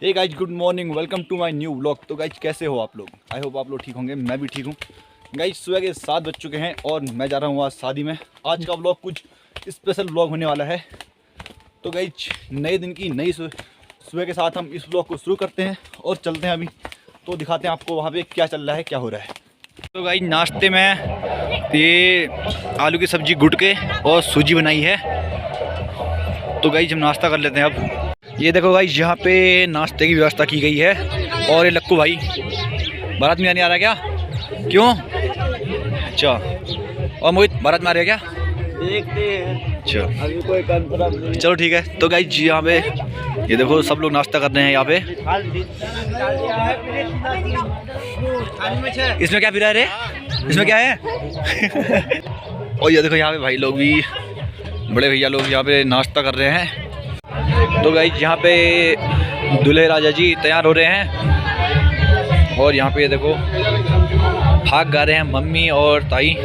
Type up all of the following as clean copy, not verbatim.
Hey guys, good morning, welcome to my new vlog. तो guys कैसे हो आप लोग? आई होप आप लोग ठीक होंगे। मैं भी ठीक हूँ। गाइज सुबह के 7 बज चुके हैं और मैं जा रहा हूँ आज शादी में। आज का व्लॉग कुछ स्पेशल व्लॉग होने वाला है। तो गाइज नए दिन की नई सुबह के साथ हम इस व्लॉग को शुरू करते हैं और चलते हैं अभी। तो दिखाते हैं आपको वहाँ पर क्या चल रहा है, क्या हो रहा है। तो गाइज नाश्ते में ये आलू की सब्जी गुड़ के और सूजी बनाई है। तो गाइज हम नाश्ता कर लेते हैं अब। ये देखो गाइस, यहाँ पे नाश्ते की व्यवस्था की गई है। और ये लक्कू भाई बारात में आने आ रहा है क्या? क्यों? अच्छा। और मोहित बारात में आ रहा है क्या? देखते हैं। अच्छा, अभी कोई कंफर्म नहीं। चलो ठीक है। तो गाइस यहाँ पे ये देखो सब लोग नाश्ता कर रहे हैं यहाँ पे। इसमें क्या पिला रे? इसमें क्या है? और ये देखो यहाँ पे भाई लोग भी, बड़े भैया लोग यहाँ पे नाश्ता कर रहे हैं। तो गाइस यहाँ पे दूल्हे राजा जी तैयार हो रहे हैं। और यहाँ पे ये देखो भाग गा रहे हैं मम्मी और ताई।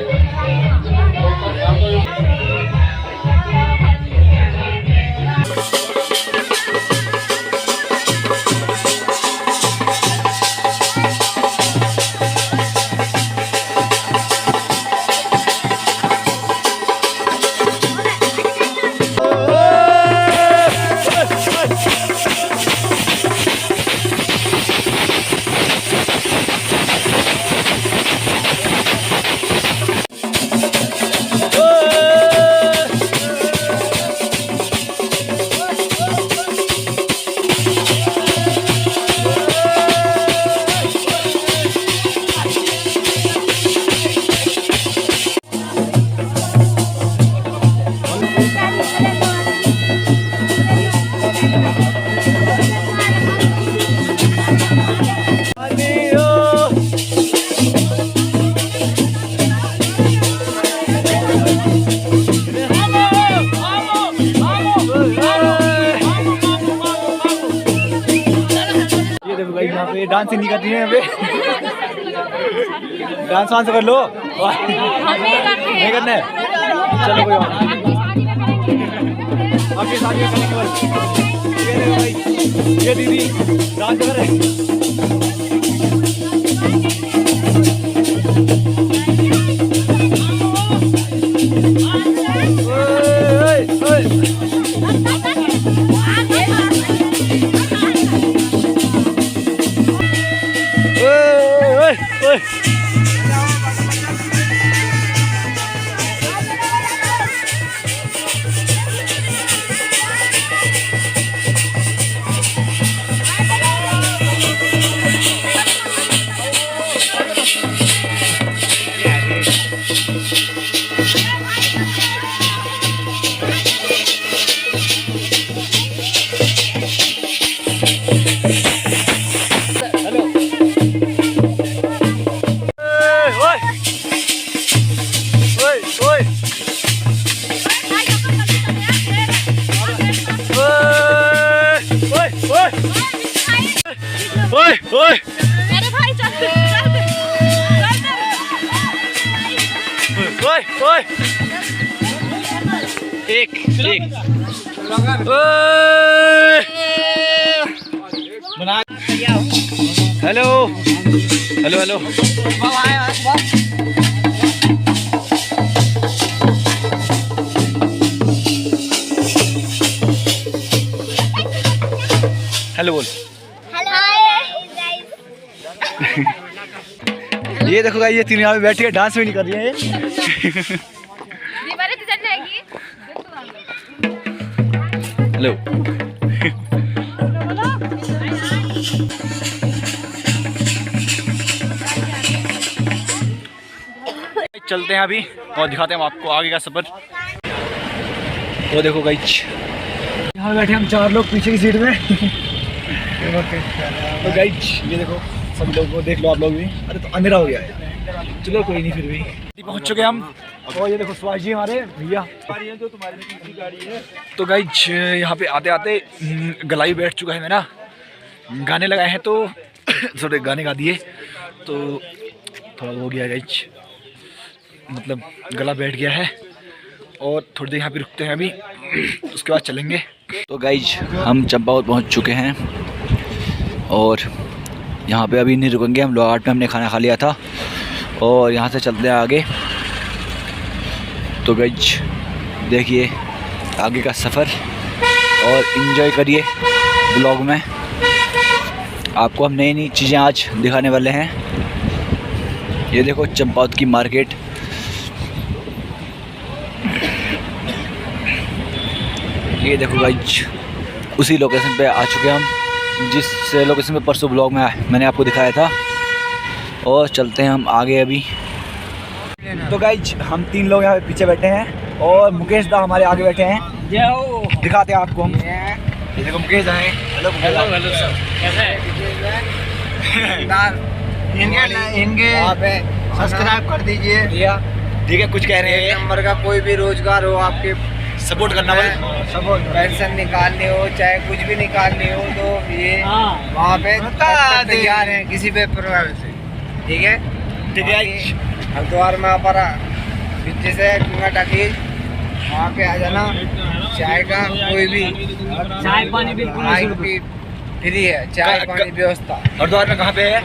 यहाँ पे डांस ही नहीं करती है। यहाँ पे डांस वांस कर लो। नहीं करना है? चलो कोई बात नहीं। आपके साथ ये करने के बाद ये देखो भाई, ये दीदी डांस कर रहे हैं। ओए ओए मेरे भाई चल ओए ओए एक बना। Hello hello hello. हेलो बोल। ये देखो गाइस, ये तीन यहाँ पे बैठी है, डांस भी नहीं कर रही है ये। हेलो। चलते हैं अभी और दिखाते हैं आपको आगे का सफर। वो देखो गाइस, यहाँ बैठे हम 4 लोग पीछे की सीट में। तो गाइस ये देखो सब लोग को देख लो आप लोग भी। अरे तो अंधेरा हो गया है। चलो कोई नहीं, फिर भी पहुंच चुके हम। और ये देखो सुभाष जी हमारे भैया। तो तुम्हारी भी गाड़ी है। तो गाइस यहाँ पे आते आते गला भी बैठ चुका है मेरा। गाने लगाए हैं तो थोड़े गाने गा दिए तो थोड़ा हो गया गाइस, मतलब गला बैठ गया है। और थोड़ी देर यहाँ पे रुकते हैं अभी, उसके बाद चलेंगे। तो गाइज हम चंपावत पहुँच चुके हैं। और यहाँ पे अभी नहीं रुकेंगे हम। लोहाट में हमने खाना खा लिया था और यहाँ से चलते हैं आगे। तो गाइस देखिए आगे का सफ़र और इन्जॉय करिए ब्लॉग में। आपको हम नई नई चीज़ें आज दिखाने वाले हैं। ये देखो चंपावत की मार्केट। ये देखो गाइस उसी लोकेशन पे आ चुके हम जिस लोकेशन पे परसों ब्लॉग में मैंने आपको दिखाया था। और चलते हैं हम आगे अभी। तो गाइस हम 3 लोग यहाँ पे पीछे बैठे हैं और मुकेश दा हमारे आगे बैठे हैं। दिखाते हैं आपको हम। ये देखो मुकेश दा है। हेलो सर, कैसे हैं? इनके वहाँ पे सब्सक्राइब कर दीजिए। ठीक है, कुछ कह रहे हैं? नंबर का कोई भी रोजगार हो, आपके सपोर्ट करना है। सपोर्ट, पेंशन निकालनी हो चाहे कुछ भी निकालनी हो तो ये वहाँ पे तैयार हैं किसी भी प्रकार से। ठीक है हरिद्वार में अपरा पीछे से गंगा टाकी वहाँ पे आ जाना। चाय का कोई भी चाय पानी बिल्कुल फ्री है, चाय पानी व्यवस्था। हरिद्वार में कहाँ पे है?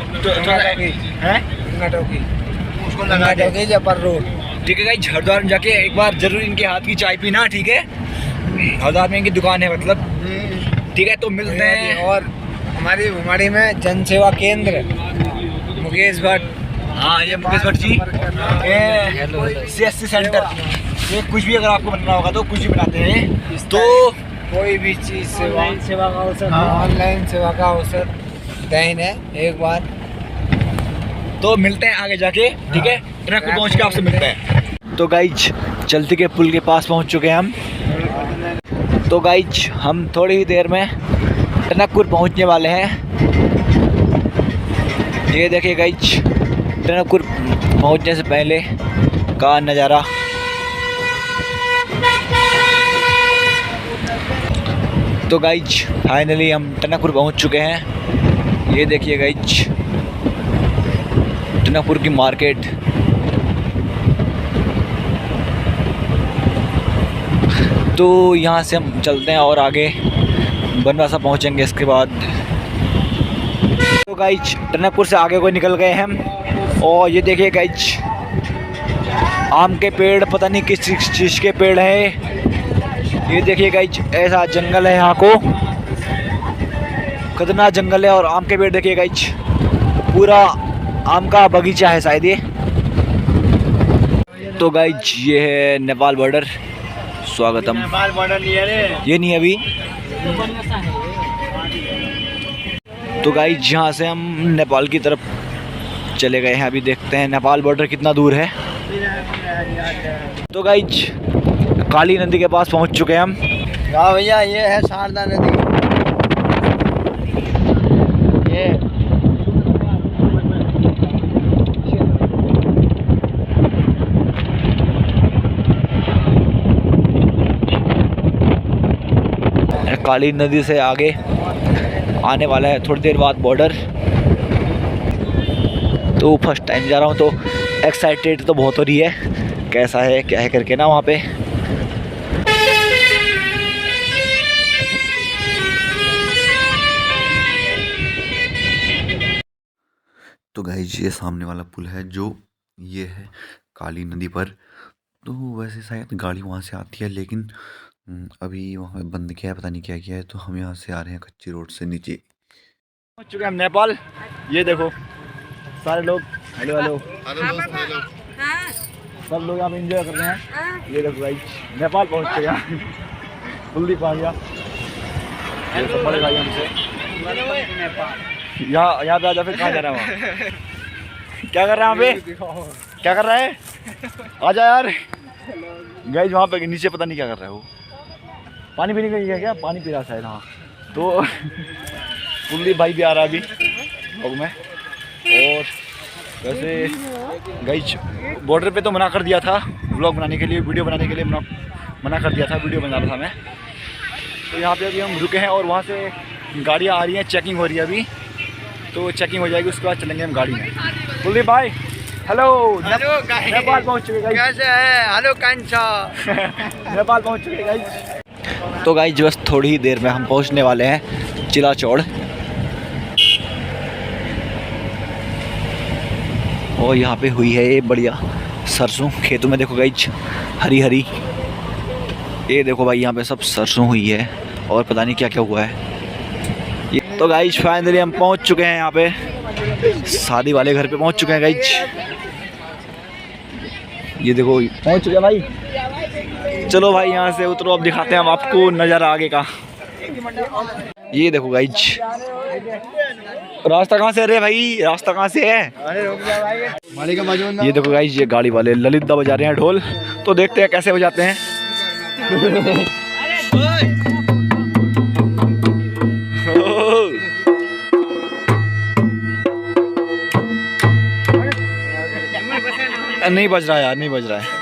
गंगा टोकी जपर रोड। ठीक है गाइस, हरिद्वार में जाके एक बार जरूर इनके हाथ की चाय पीना। ठीक है, हरिद्वार में इनकी दुकान है मतलब। ठीक है, तो मिलते हैं। और हमारी भिवाड़ी में जन सेवा केंद्र मुकेश भट्ट। हाँ, ये मुकेश भट्ट जी CSC सेंटर। ये कुछ भी अगर आपको बनना होगा तो कुछ भी बनाते हैं। तो कोई भी चीज़ सेवा का अवसर, ऑनलाइन सेवा का अवसर देन है एक बार। तो मिलते हैं आगे जाके। ठीक है, ट्रक पे पहुँच के आपसे मिलते हैं। तो गाइज चलती के पुल के पास पहुँच चुके हैं हम। तो गाइज हम थोड़ी ही देर में टनकपुर पहुँचने वाले हैं। ये देखिए गाइज टनकपुर पहुँचने से पहले का नज़ारा। तो गाइज फाइनली हम टनकपुर पहुँच चुके हैं। ये देखिए गाइज टनकपुर की मार्केट। तो यहाँ से हम चलते हैं और आगे बनवासा पहुँचेंगे इसके बाद। तो गाइज टनकपुर से आगे को निकल गए हम। और ये देखिए गाइज आम के पेड़, पता नहीं किस चीज़ के पेड़ हैं। ये देखिए गाइज ऐसा जंगल है यहाँ को, कितना जंगल है। और आम के पेड़ देखिए गाइज, पूरा आम का बगीचा है शायद ये। तो गाइज ये है नेपाल बॉर्डर। स्वागतम। नेपाल बॉर्डर नहीं है ये नहीं अभी। तो गाइज यहाँ से हम नेपाल की तरफ चले गए हैं। अभी देखते हैं नेपाल बॉर्डर कितना दूर है। तो गाइज काली नदी के पास पहुँच चुके हैं हम। हाँ भैया, ये है शारदा नदी। ये काली नदी से आगे आने वाला है थोड़ी देर बाद बॉर्डर। तो फर्स्ट टाइम जा रहा हूँ तो एक्साइटेड तो बहुत हो रही है, कैसा है क्या है करके ना वहाँ पे। तो गाइस ये सामने वाला पुल है जो ये है काली नदी पर। तो वैसे शायद गाड़ी वहाँ से आती है लेकिन अभी वहाँ पे बंद किया है, पता नहीं क्या किया है। तो हम यहाँ से आ रहे हैं कच्ची रोड से नीचे। पहुँच चुके हैं हम नेपाल। ये देखो सारे लोग हेलो हेलो सब लोग यहाँ पे एंजॉय कर रहे हैं। ये देखो गाइस नेपाल पहुँच चुके हैं। कुलदीप आ गया, ये सब बड़े भाई हमसे। यहाँ पे आ जा। फिर कहाँ जा रहा है? क्या कर रहा है वहाँ पे? क्या कर रहा है? आजा यार। गाइस वहाँ पे नीचे पता नहीं क्या कर रहा है वो। पानी पीने का क्या पानी पी रहा शायद। हाँ, तो कुलदीप भाई भी आ रहा है अभी ब्लॉग में। और वैसे गाइस बॉर्डर पे तो मना कर दिया था ब्लॉग बनाने के लिए, वीडियो बनाने के लिए मना कर दिया था, वीडियो बना रहा था मैं। तो यहाँ पे अभी हम रुके हैं और वहाँ से गाड़ियाँ आ रही हैं, चेकिंग हो रही है अभी। तो चेकिंग हो जाएगी उसके बाद चलेंगे हम गाड़ी में। कुलदीप भाई हेलो, नेपाल पहुँच चुके गाइस। कैसे है? हेलो कंचा। नेपाल पहुँच चुके गाइस। तो गाइस बस थोड़ी ही देर में हम पहुँचने वाले हैं चिलाचौड़। और यहाँ पे हुई है ये बढ़िया सरसों खेतों में। देखो गाइज हरी हरी, ये देखो भाई यहाँ पे सब सरसों हुई है और पता नहीं क्या क्या हुआ है ये। तो गाइज फाइनली हम पहुँच चुके हैं यहाँ पे, शादी वाले घर पे पहुँच चुके हैं गाइज। ये देखो पहुँच चुके हैं भाई। चलो भाई यहाँ से उतरो, अब दिखाते हैं हम आपको नज़ारा आगे का। ये देखो गाइज रास्ता कहाँ से है रे भाई, रास्ता कहाँ से है? ये देखो गाइज ये गाड़ी वाले ललिता बजा रहे हैं ढोल, तो देखते हैं कैसे बजाते हैं। नहीं बज रहा यार, नहीं बज रहा है।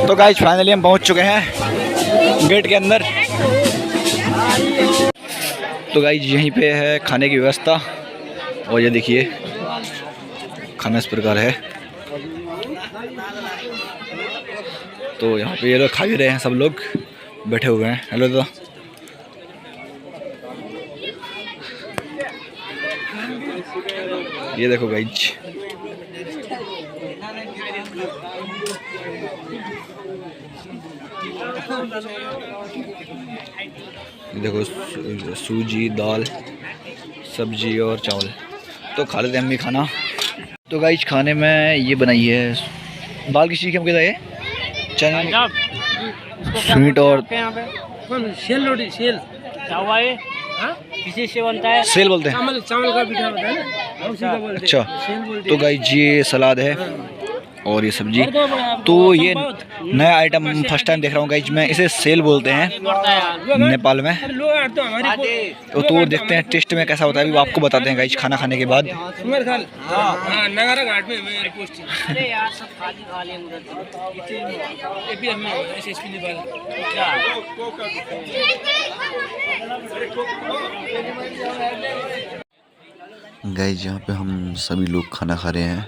तो गाइस फाइनली हम पहुंच चुके हैं गेट के अंदर। तो गाइस यहीं पे है खाने की व्यवस्था, और ये देखिए खाना इस प्रकार है। तो यहाँ पे ये लोग खा भी रहे हैं, सब लोग बैठे हुए हैं। हेलो दादा। ये देखो गाइस देखो सूजी, दाल, सब्जी और चावल। तो खा लेते हैं हम भी खाना। तो गाइस खाने में ये बनाई है दाल की सीख, हम कहते हैं चना स्वीट और सेल रोटी सेल क्या हुआ ये? किसी से बनता है? सेल बोलते हैं। चावल का पीठा होता है ना, उसी का बोलते हैं। अच्छा, सेल बोलते तो गाइस ये सलाद है और ये सब्जी। तो ये नया आइटम फर्स्ट टाइम देख रहा हूँ गाइस मैं, इसे सेल बोलते हैं नेपाल में। तो देखते हैं टेस्ट में कैसा होता है, अभी वो आपको बताते हैं गाइस खाना खाने के बाद। अरे यार सब खाली खाली गाइस यहाँ पे हम सभी लोग खाना खा रहे हैं।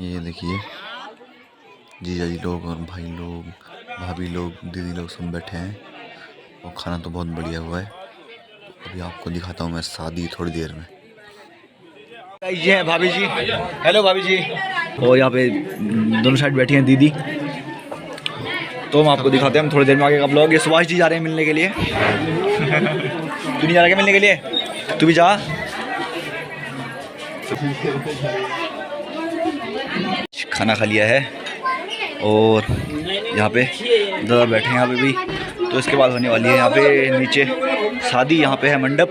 ये देखिए जीजा जी लोग और भाई लोग, भाभी लोग, दीदी लोग सब बैठे हैं और खाना तो बहुत बढ़िया हुआ है। तो अभी आपको दिखाता हूँ मैं शादी थोड़ी देर में। ये है भाभी जी। हेलो भाभी जी। और यहाँ पे दोनों साइड बैठी हैं दीदी। तो हम आपको दिखाते हैं हम थोड़ी देर में आगे का ब्लॉग। ये सुभाष जी जा रहे हैं मिलने के लिए। तू नहीं जा रहा क्या मिलने के लिए? तू भी जा। खाना खा लिया है और यहाँ पे दादा बैठे हैं यहाँ पे भी। तो इसके बाद होने वाली है यहाँ पे नीचे शादी। यहाँ पे है मंडप,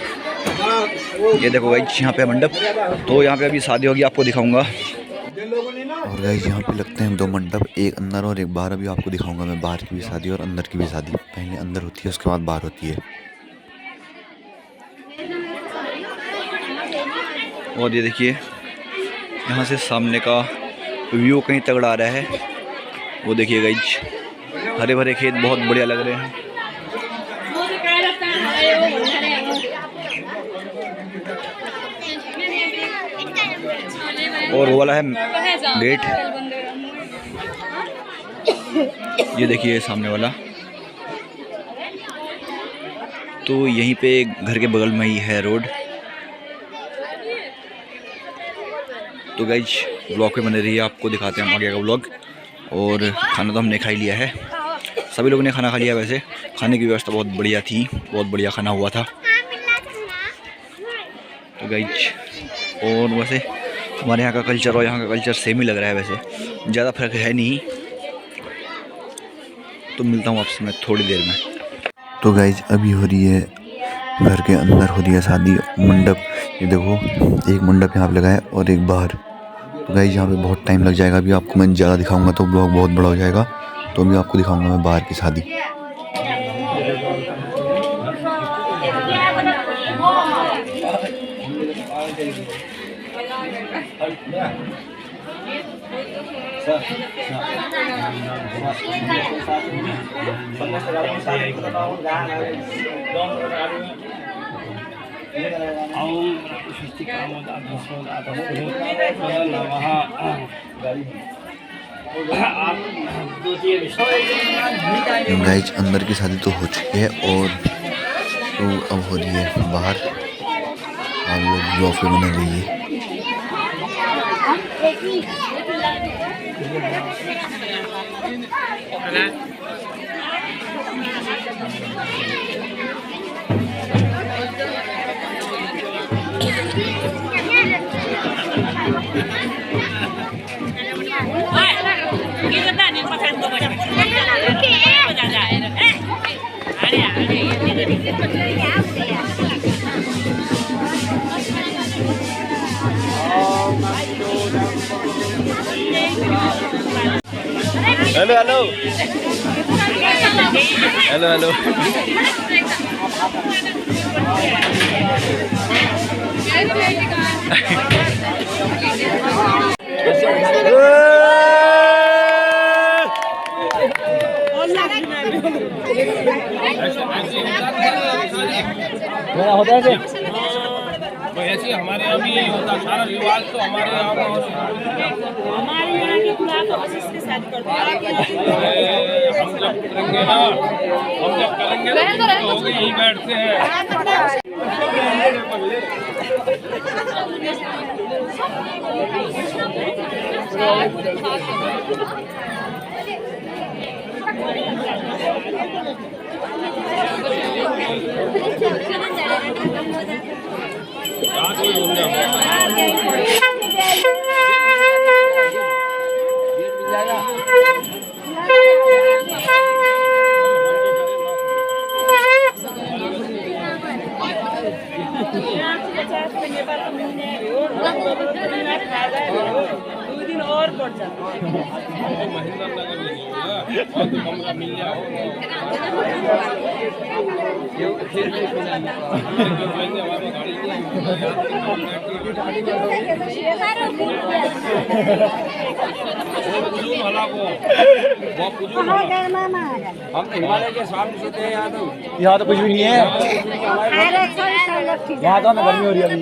ये देखो गाइस यहाँ पे है मंडप। तो यहाँ पे अभी शादी होगी, आपको दिखाऊंगा। और गाइस यहाँ पे लगते हैं 2 मंडप, एक अंदर और एक बाहर। अभी आपको दिखाऊंगा मैं बाहर की भी शादी और अंदर की भी शादी। पहले अंदर होती है उसके बाद बाहर होती है। और ये देखिए यहाँ से सामने का व्यू कहीं तगड़ा आ रहा है। वो देखिए गाइस हरे भरे खेत बहुत बढ़िया लग रहे हैं। और वो वाला है गेट, ये देखिए सामने वाला। तो यहीं पे घर के बगल में ही है रोड। तो गाइज ब्लॉग पे बने रहिए, आपको दिखाते हैं हम आगे का ब्लॉग। और खाना तो हमने खा ही लिया है, सभी लोगों ने खाना खा लिया। वैसे खाने की व्यवस्था बहुत बढ़िया थी, बहुत बढ़िया खाना हुआ था। तो गाइज और वैसे हमारे यहाँ का कल्चर और यहाँ का कल्चर सेम ही लग रहा है, वैसे ज़्यादा फर्क है नहीं। तो मिलता हूँ आपसे मैं थोड़ी देर में। तो गाइज अभी हो रही है घर के अंदर हो रही है शादी। मंडप ये देखो, एक मंडप यहाँ पे लगा है और एक बाहर। तो गाइज यहाँ पे बहुत टाइम लग जाएगा। अभी आपको मैं ज़्यादा दिखाऊंगा तो ब्लॉग बहुत बड़ा हो जाएगा। तो अभी आपको दिखाऊंगा मैं बाहर की शादी। गाइज अंदर की शादी तो हो चुकी है और तो अब हो रही है बाहर। आप लोग ब्लॉग पे बने रहिए। Hello hello hello hello. होता है ऐसे हमारे यहाँ भी यही होता, सारा रिवाज तो हमारे यहाँ की हम जब करेंगे ना, तो यही बैठते हैं। सुंदरनगर में और तो कमरा मिल जाओ हम हिमालय के सामने से थे यहाँ तो कुछ भी नहीं है, यहाँ तो हमें गर्मी हो रही है अभी।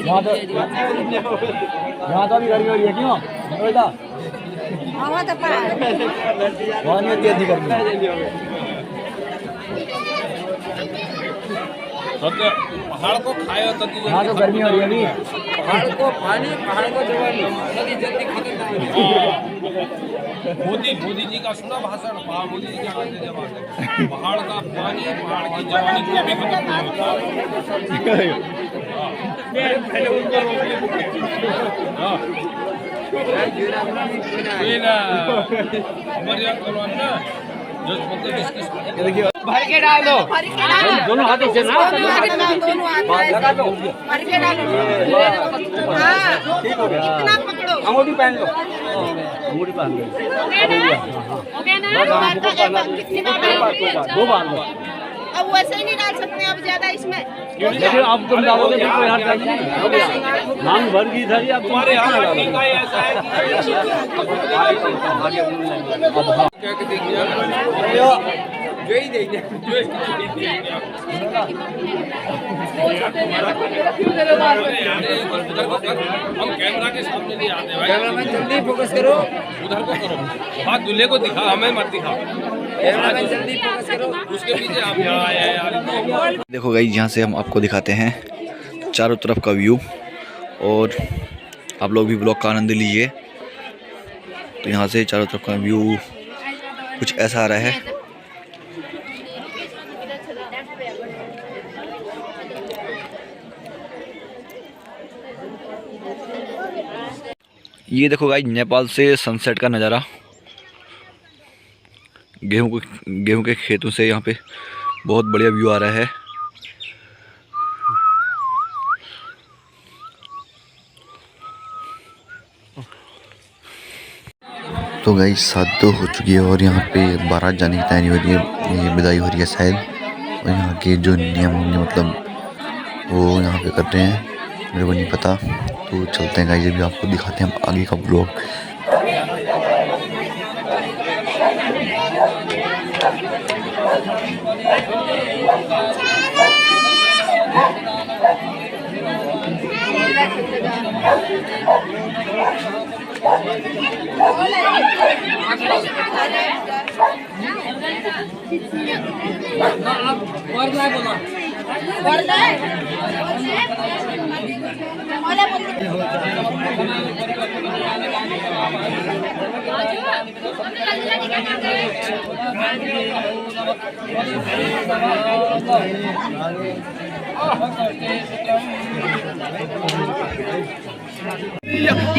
यहाँ तो अभी गर्मी हो रही है, क्यों बेटा? वहाँ नहीं होती है गर्मी। पहाड़ को खाए तो यहाँ तो गर्मी हो रही है अभी। पहाड़ को पानी, पहाड़ को जवानी, जल्दी जल्दी खत्म ना हो। मोदी जी का सुना भाषण, मोदी जी क्या कहते थे भाषण, पहाड़ का पानी, पहाड़ की जवानी कभी खत्म नहीं होता। पहले उनको भर के डाल दो, दोनों हाथों से ना लगा दो, भर के डालो। ठीक हो गया, अंगूठी पहन लो, अंगूठी पहन लो, दो बार अब वैसे ही नहीं डाल सकते अब ज्यादा इसमें। लेकिन अब तुम डालोगे तो यार नाम भर की इधर ही अब तुम्हारे यहाँ जो ही देंगे हम कैमरा के सामने नहीं आते भाई। कैमरामैन जल्दी फोकस करो, उधर को करो, हाँ दूल्हे को दिखा, हमें मत दिखा। कैमरामैन जल्दी फोकस करो। उसके पीछे आप यहाँ आए यार। देखो गाइस, यहाँ से हम आपको दिखाते हैं चारों तरफ का व्यू, और आप लोग भी ब्लॉग का आनंद लीजिए। तो यहाँ से चारों तरफ का व्यू कुछ ऐसा आ रहा है। ये देखो गाइस, नेपाल से सनसेट का नज़ारा। गेहूं के खेतों से यहाँ पे बहुत बढ़िया व्यू आ रहा है। तो गाइस 7 हो चुकी है और यहाँ पे बारात जाने की तैयारी हो रही है, ये विदाई हो रही है शायद। और यहाँ के जो नियम होंगे मतलब वो यहाँ पे कर रहे हैं, मेरे को नहीं पता। तो चलते हैं गाइस, अभी आपको दिखाते हैं हम आगे का ब्लॉग।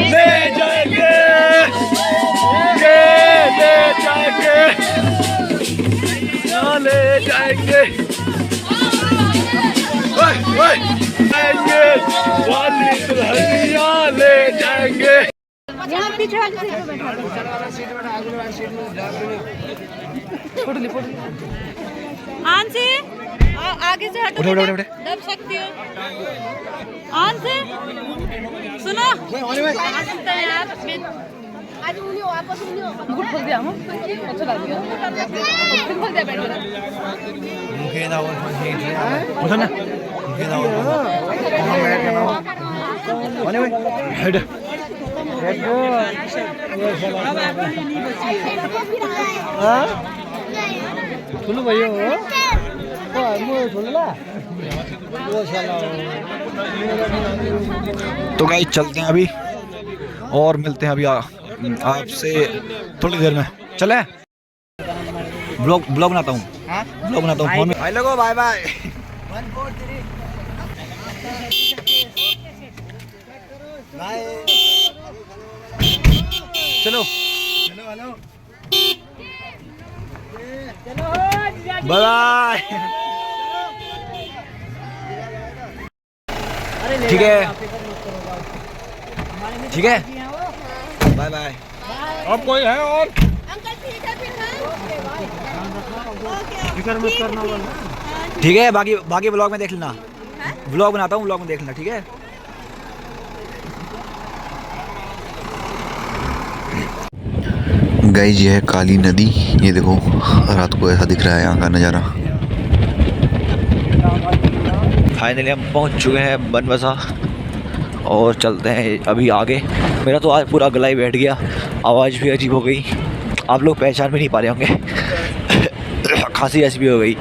ले जाएंगे, ले जाएंगे, वाली दुल्हनिया ले जाएंगे। यहाँ पीछे वाली सीट पे बैठा आंसी, आगे से हटो, दब सकती हो। आंसी सुनो, आज उन्हें वापस गुड बोल दिया, हम अच्छा लग गया, फिर बोल दिया बैठो मुझे ना वो बोलो ना, मुझे ना वो हम बैठ के ना वाले भाई हेड हां सुनो भैया वो मुझे सुन ला वो साला। तो गाइस चलते हैं अभी और मिलते हैं अभी आपसे थोड़ी देर में। चले ब्लॉग बनाता हूँ, ब्लॉग बनाता हूँ फोन में। भाई लोगों बाय बाय। 1 4 3 बाय। चलो हेलो बाय बाय। ठीक है, ठीक है। Bye bye. अब कोई है और अंकल ठीक है फिर फिक्र मत करना वाला। ठीक है, बाकी बाकी ब्लॉग में देख लेना। व्लॉग बनाता हूँ, व्लॉग में देख लेना, ठीक है। गाइस ये है काली नदी, ये देखो रात को ऐसा दिख रहा है यहाँ का नज़ारा। फाइनली हम पहुँच चुके हैं बनबसा और चलते हैं अभी आगे। मेरा तो आज पूरा गला ही बैठ गया, आवाज़ भी अजीब हो गई, आप लोग पहचान भी नहीं पा रहे होंगे। खांसी ऐसी भी हो गई,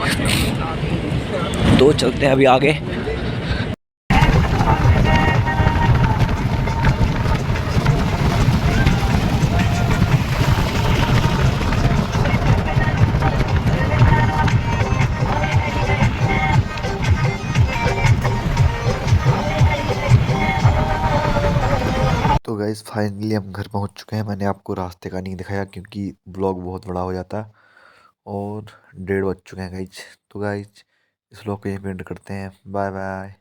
तो चलते हैं अभी आगे। तो गाइस फाइनली हम घर पहुंच चुके हैं। मैंने आपको रास्ते का नहीं दिखाया क्योंकि ब्लॉग बहुत बड़ा हो जाता है और 1:30 बज चुके हैं गाइस। तो गाइस इस व्लॉग को यहीं पे एंड करते हैं। Bye bye.